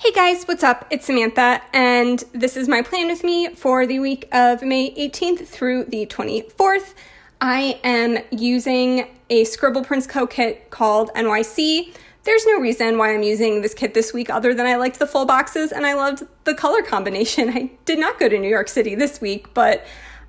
Hey guys, what's up? It's Samantha, and this is my plan with me for the week of May 18th through the 24th. I am using a Scribble Prints Co. kit called NYC. There's no reason why I'm using this kit this week other than I liked the full boxes and I loved the color combination. I did not go to New York City this week, but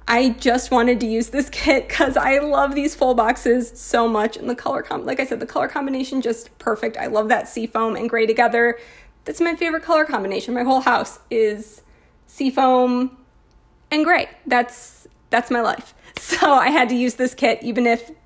I just wanted to use this kit because I love these full boxes so much, and the color like I said, the color combination just perfect. I love that seafoam and gray together. That's my favorite color combination. My whole house is seafoam and gray. That's my life. So I had to use this kit even if it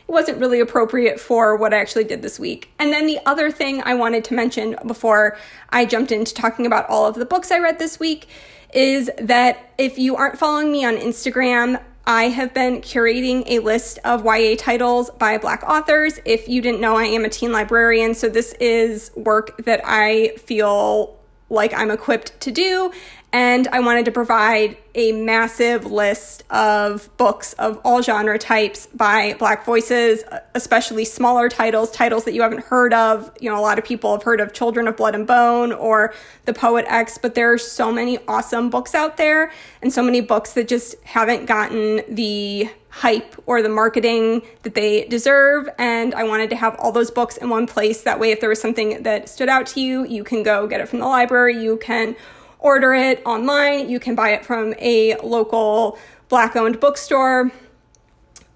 wasn't really appropriate for what I actually did this week. And then the other thing I wanted to mention before I jumped into talking about all of the books I read this week is that if you aren't following me on Instagram, I have been curating a list of YA titles by Black authors. If you didn't know, I am a teen librarian, so this is work that I feel like I'm equipped to do, and I wanted to provide a massive list of books of all genre types by Black voices, especially smaller titles that you haven't heard of. You know, a lot of people have heard of Children of Blood and Bone or The Poet X, but there are so many awesome books out there and so many books that just haven't gotten the hype or the marketing that they deserve. And I wanted to have all those books in one place. That way, if there was something that stood out to you, you can go get it from the library. You can order it online. You can buy it from a local Black-owned bookstore.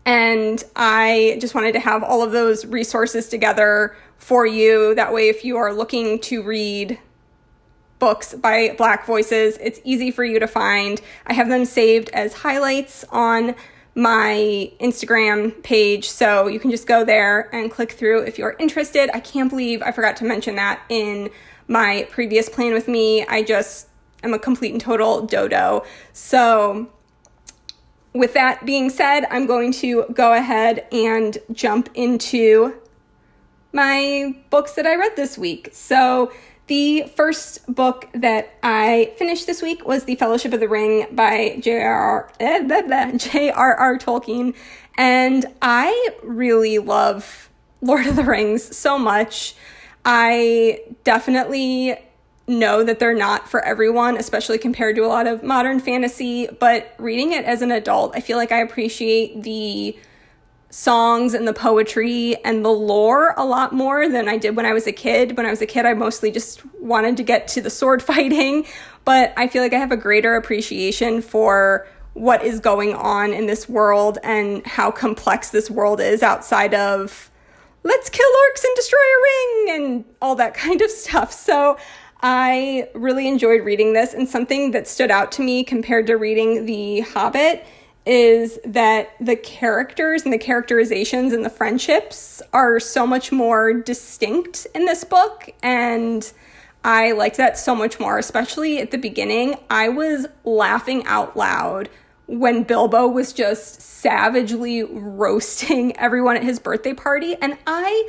And I just wanted to have all of those resources together for you. That way, if you are looking to read books by Black voices, it's easy for you to find. I have them saved as highlights on my Instagram page, so you can just go there and click through if you're interested. I can't believe I forgot to mention that in my previous plan with me. I just am a complete and total dodo. So with that being said, I'm going to go ahead and jump into my books that I read this week. So the first book that I finished this week was The Fellowship of the Ring by J.R.R. Tolkien, and I really love Lord of the Rings so much. I definitely know that they're not for everyone, especially compared to a lot of modern fantasy, but reading it as an adult, I feel like I appreciate the songs and the poetry and the lore a lot more than I did when I was a kid. When I was a kid, I mostly just wanted to get to the sword fighting, but I feel like I have a greater appreciation for what is going on in this world and how complex this world is outside of let's kill orcs and destroy a ring and all that kind of stuff. So I really enjoyed reading this, and something that stood out to me compared to reading The Hobbit is that the characters and the characterizations and the friendships are so much more distinct in this book, and I liked that so much more, especially at the beginning. I was laughing out loud when Bilbo was just savagely roasting everyone at his birthday party, and I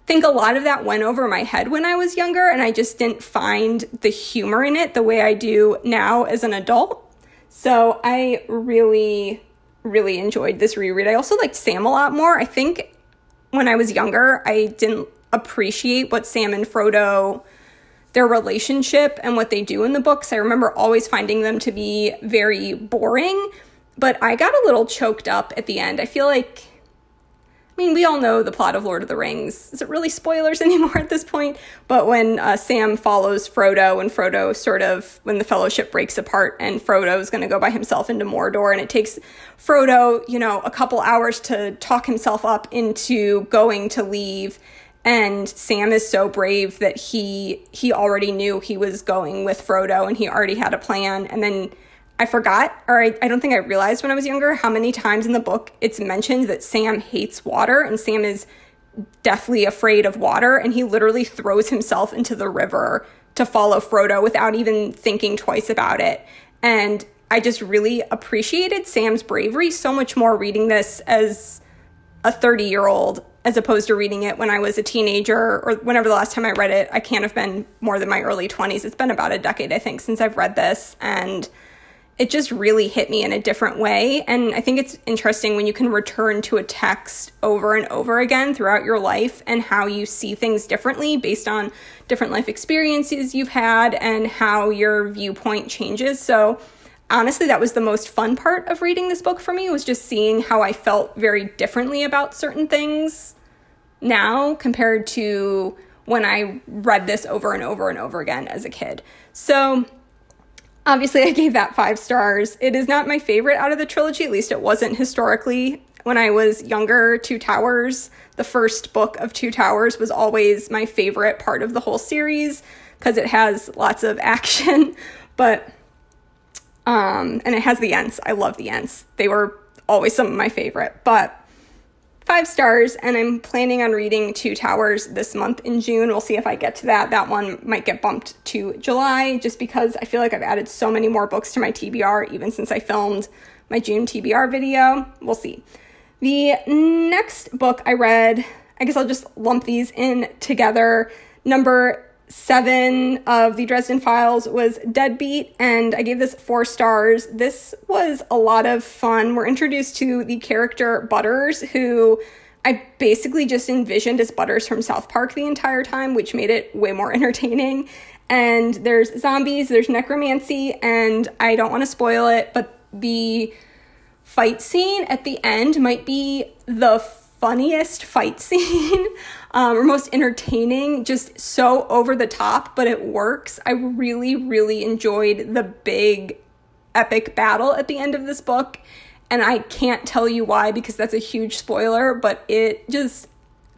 think a lot of that went over my head when I was younger, and I just didn't find the humor in it the way I do now as an adult. So I really, really enjoyed this reread. I also liked Sam a lot more. I think when I was younger, I didn't appreciate what Sam and Frodo, their relationship and what they do in the books. I remember always finding them to be very boring, but I got a little choked up at the end. I feel like, we all know the plot of Lord of the Rings. Is it really spoilers anymore at this point? But when Sam follows Frodo, and Frodo when the Fellowship breaks apart and Frodo is going to go by himself into Mordor, and it takes Frodo, a couple hours to talk himself up into going to leave, and Sam is so brave that he already knew he was going with Frodo and he already had a plan. And then I forgot, or I don't think I realized when I was younger, how many times in the book it's mentioned that Sam hates water, and Sam is deathly afraid of water, and he literally throws himself into the river to follow Frodo without even thinking twice about it. And I just really appreciated Sam's bravery so much more reading this as a 30-year-old as opposed to reading it when I was a teenager, or whenever the last time I read it. I can't have been more than my early 20s. It's been about a decade, I think, since I've read this, and it just really hit me in a different way. And I think it's interesting when you can return to a text over and over again throughout your life and how you see things differently based on different life experiences you've had and how your viewpoint changes. So honestly, that was the most fun part of reading this book for me, was just seeing how I felt very differently about certain things now compared to when I read this over and over and over again as a kid. So obviously I gave that 5 stars. It is not my favorite out of the trilogy, at least it wasn't historically. When I was younger, Two Towers, the first book of Two Towers, was always my favorite part of the whole series because it has lots of action, but and it has the Ents. I love the Ents. They were always some of my favorite, but 5 stars, and I'm planning on reading Two Towers this month in June. We'll see if I get to that. That one might get bumped to July just because I feel like I've added so many more books to my TBR even since I filmed my June TBR video. We'll see. The next book I read, I guess I'll just lump these in together. Number 7 of the Dresden Files was Deadbeat, and I gave this 4 stars. This was a lot of fun. We're introduced to the character Butters, who I basically just envisioned as Butters from South Park the entire time, which made it way more entertaining. And there's zombies, there's necromancy, and I don't want to spoil it, but the fight scene at the end might be the funniest fight scene or most entertaining, just so over the top, but it works. I really, really enjoyed the big epic battle at the end of this book, and I can't tell you why because that's a huge spoiler, but it just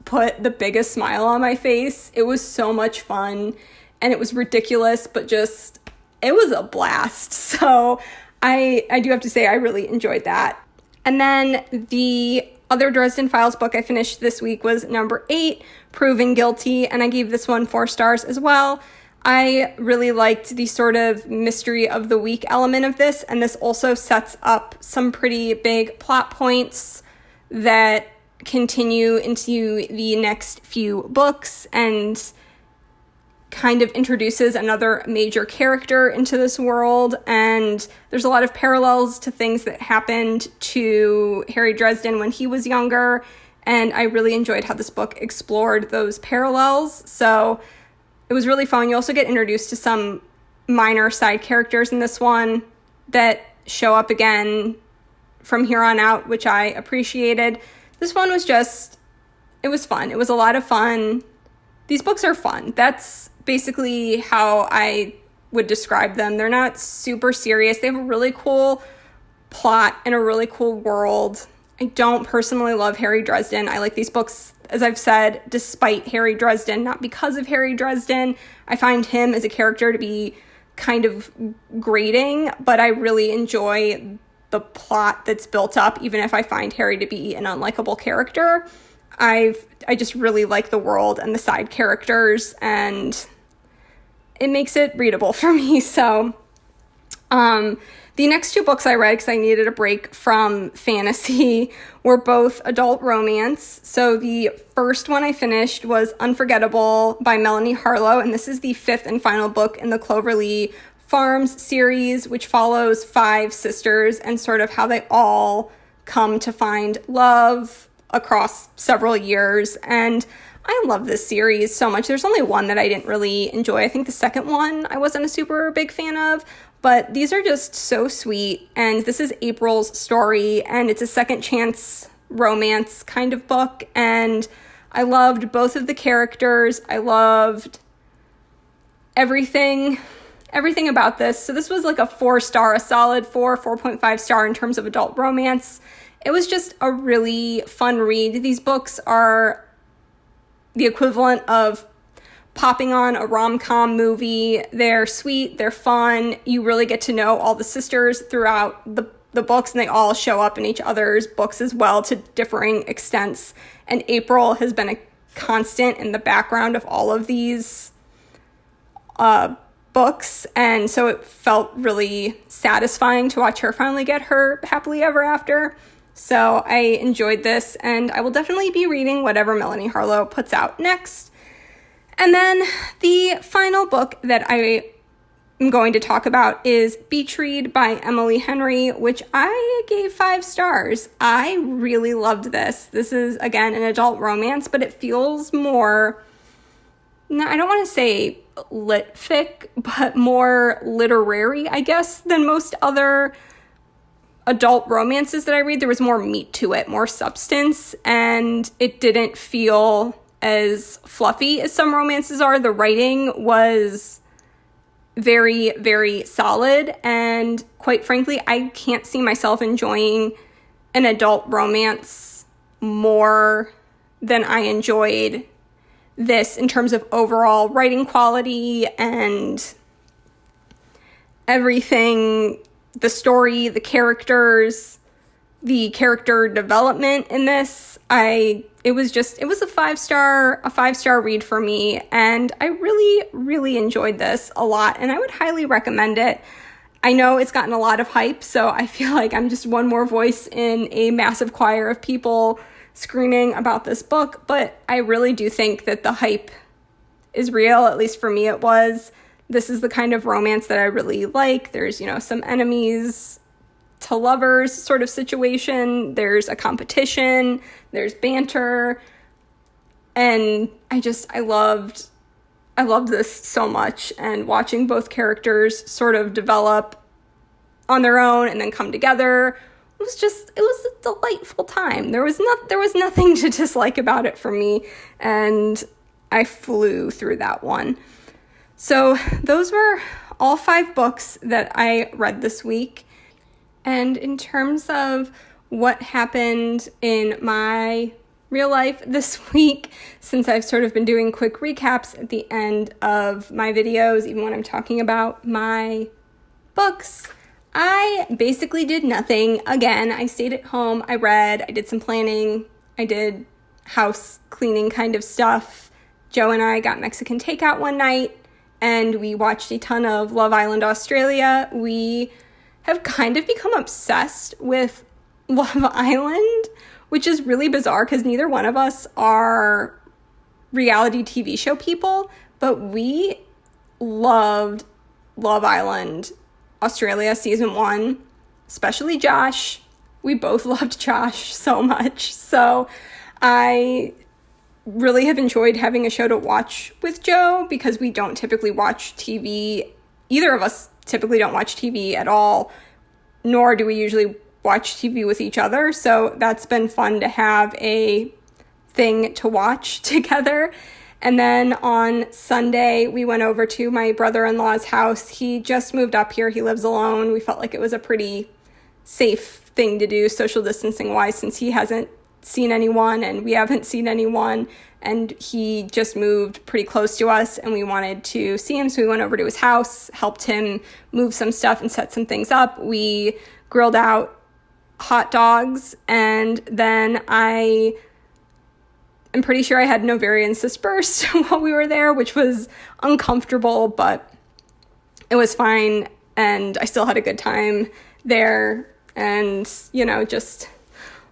put the biggest smile on my face. It was so much fun, and it was ridiculous, but just, it was a blast. So I do have to say I really enjoyed that. And then the other Dresden Files book I finished this week was number 8, Proven Guilty, and I gave this one 4 stars as well. I really liked the sort of mystery of the week element of this, and this also sets up some pretty big plot points that continue into the next few books and kind of introduces another major character into this world, and there's a lot of parallels to things that happened to Harry Dresden when he was younger, and I really enjoyed how this book explored those parallels, so it was really fun. You also get introduced to some minor side characters in this one that show up again from here on out, which I appreciated. This one was just, it was fun. It was a lot of fun. These books are fun. That's basically how I would describe them. They're not super serious. They have a really cool plot and a really cool world. I don't personally love Harry Dresden. I like these books, as I've said, despite Harry Dresden, not because of Harry Dresden. I find him as a character to be kind of grating, but I really enjoy the plot that's built up, even if I find Harry to be an unlikable character. I just really like the world and the side characters, and it makes it readable for me. So the next 2 books I read, because I needed a break from fantasy, were both adult romance. So the first one I finished was Unforgettable by Melanie Harlow, and this is the 5th and final book in the Cloverleaf Farms series, which follows 5 sisters and sort of how they all come to find love across several years. And I love this series so much. There's only one that I didn't really enjoy. I think the second one I wasn't a super big fan of, but these are just so sweet. And this is April's story, and it's a second chance romance kind of book. And I loved both of the characters. I loved everything about this. So this was like a 4-star, a solid 4.5 star in terms of adult romance. It was just a really fun read. These books are the equivalent of popping on a rom-com movie. They're sweet, they're fun. You really get to know all the sisters throughout the books, and they all show up in each other's books as well to differing extents. And April has been a constant in the background of all of these books, and so it felt really satisfying to watch her finally get her happily ever after. So I enjoyed this, and I will definitely be reading whatever Melanie Harlow puts out next. And then the final book that I am going to talk about is Beach Read by Emily Henry, which I gave 5 stars. I really loved this. This is, again, an adult romance, but it feels more, no, I don't want to say lit fic, but more literary, I guess, than most other adult romances that I read. There was more meat to it, more substance, and it didn't feel as fluffy as some romances are. The writing was very, very solid, and quite frankly, I can't see myself enjoying an adult romance more than I enjoyed this in terms of overall writing quality and everything, the story, the characters, the character development in this. It was a 5-star read for me, and I really, really enjoyed this a lot, and I would highly recommend it. I know it's gotten a lot of hype, so I feel like I'm just one more voice in a massive choir of people screaming about this book, but I really do think that the hype is real. At least for me it was. This is the kind of romance that I really like. There's, some enemies to lovers sort of situation. There's a competition. There's banter. And I loved this so much. And watching both characters sort of develop on their own and then come together, it was a delightful time. There was nothing to dislike about it for me, and I flew through that one. So those were all 5 books that I read this week. And in terms of what happened in my real life this week, since I've sort of been doing quick recaps at the end of my videos, even when I'm talking about my books, I basically did nothing. Again, I stayed at home, I read, I did some planning, I did house cleaning kind of stuff. Joe and I got Mexican takeout one night, and we watched a ton of Love Island Australia. We have kind of become obsessed with Love Island, which is really bizarre because neither one of us are reality TV show people, but we loved Love Island Australia season 1, especially Josh. We both loved Josh so much. So I really have enjoyed having a show to watch with Joe because we don't typically watch TV. Either of us typically don't watch TV at all, nor do we usually watch TV with each other. So that's been fun to have a thing to watch together. And then on Sunday, we went over to my brother-in-law's house. He just moved up here. He lives alone. We felt like it was a pretty safe thing to do social distancing-wise since he hasn't seen anyone and we haven't seen anyone. And he just moved pretty close to us and we wanted to see him. So we went over to his house, helped him move some stuff and set some things up. We grilled out hot dogs, and then I'm pretty sure I had no ovarian cyst burst while we were there, which was uncomfortable, but it was fine, and I still had a good time there, and, just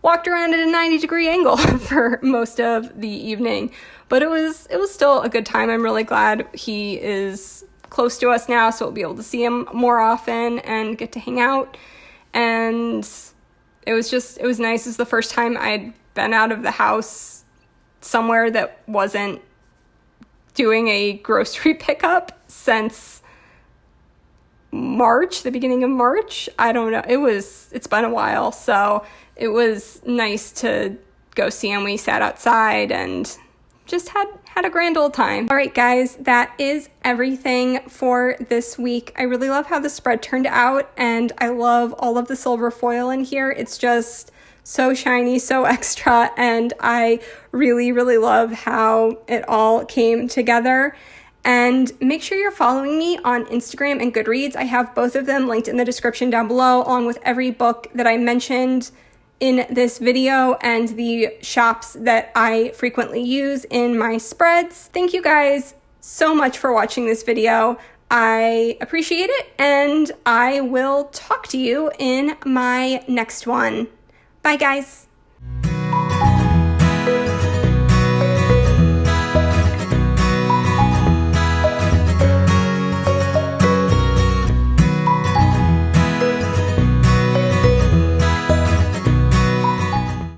walked around at a 90-degree angle for most of the evening, but it was still a good time. I'm really glad he is close to us now, so we'll be able to see him more often and get to hang out, and it was nice. It was the first time I'd been out of the house somewhere that wasn't doing a grocery pickup since March, the beginning of March. I don't know. It's been a while. So it was nice to go see him. We sat outside and just had a grand old time. All right, guys, that is everything for this week. I really love how the spread turned out, and I love all of the silver foil in here. It's just so shiny, so extra, and I really, really love how it all came together. And make sure you're following me on Instagram and Goodreads. I have both of them linked in the description down below, along with every book that I mentioned in this video and the shops that I frequently use in my spreads. Thank you guys so much for watching this video. I appreciate it, and I will talk to you in my next one. Bye, guys.